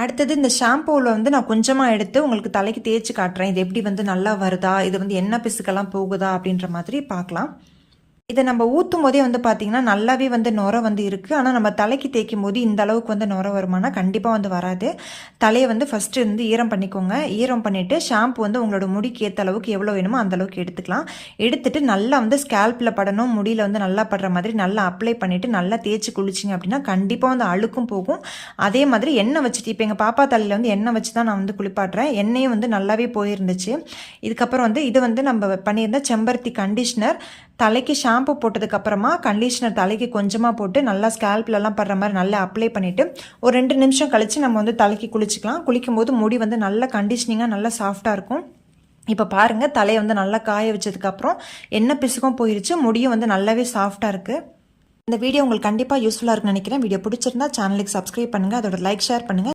அடுத்தது இந்த ஷாம்பூவில் வந்து நான் கொஞ்சமாக எடுத்து உங்களுக்கு தலைக்கு தேய்ச்சி காட்டுறேன். இது எப்படி வந்து நல்லா வருதா, இது வந்து எண்ணெய் பிசுக்கெல்லாம் போகுதா அப்படின்ற மாதிரி பார்க்கலாம். இதை நம்ம ஊற்றும் போதே வந்து பார்த்திங்கன்னா நல்லாவே வந்து நுரை வந்து இருக்குது. ஆனால் நம்ம தலைக்கு தேய்க்கும் போது இந்த அளவுக்கு வந்து நுரை வருமானா கண்டிப்பாக வந்து வராது. தலையை வந்து ஃபஸ்ட்டு வந்து ஈரம் பண்ணிக்கோங்க. ஈரம் பண்ணிவிட்டு ஷாம்பு வந்து உங்களோட முடிக்கு ஏற்ற அளவுக்கு எவ்வளோ வேணுமோ அந்த அளவுக்கு எடுத்துக்கலாம். எடுத்துகிட்டு நல்லா வந்து ஸ்கேல்பில் படணும், முடியில் வந்து நல்லா படுற மாதிரி நல்லா அப்ளை பண்ணிவிட்டு நல்லா தேய்ச்சி குளிச்சிங்க அப்படின்னா கண்டிப்பாக வந்து அழுக்கும் போகும். அதே மாதிரி எண்ணெய் வச்சுட்டு இப்போ எங்கள் பாப்பா தலையில் வந்து எண்ணெய் வச்சு தான் நான் வந்து குளிப்பாட்டுறேன். எண்ணெயும் வந்து நல்லாவே போயிருந்துச்சு. இதுக்கப்புறம் வந்து இது வந்து நம்ம பண்ணியிருந்த செம்பருத்தி கண்டிஷ்னர் தலைக்கு ஷாம்பு போட்டதுக்கப்புறமா கண்டிஷ்னர் தலைக்கு கொஞ்சமாக போட்டு நல்லா ஸ்கேல்ப்லலாம் படுற மாதிரி நல்லா அப்ளை பண்ணிவிட்டு ஒரு 2 நிமிஷம் கழித்து நம்ம வந்து தலைக்கு குளிச்சிக்கலாம். குளிக்கும்போது முடி வந்து நல்லா கண்டிஷ்னிங்காக நல்லா சாஃப்டாக இருக்கும். இப்போ பாருங்கள், தலையை வந்து நல்லா காய வச்சதுக்கப்புறம் எண்ணெய் பிசுக்கும் போயிடுச்சு, முடியும் வந்து நல்லாவே சாஃப்டாக இருக்குது. இந்த வீடியோ உங்களுக்கு கண்டிப்பாக யூஸ்ஃபுல்லாக இருக்குன்னு நினைக்கிறேன். வீடியோ பிடிச்சிருந்தா சேனலுக்கு சப்ஸ்கிரைப் பண்ணுங்கள், அதோட லைக் ஷேர் பண்ணுங்கள்.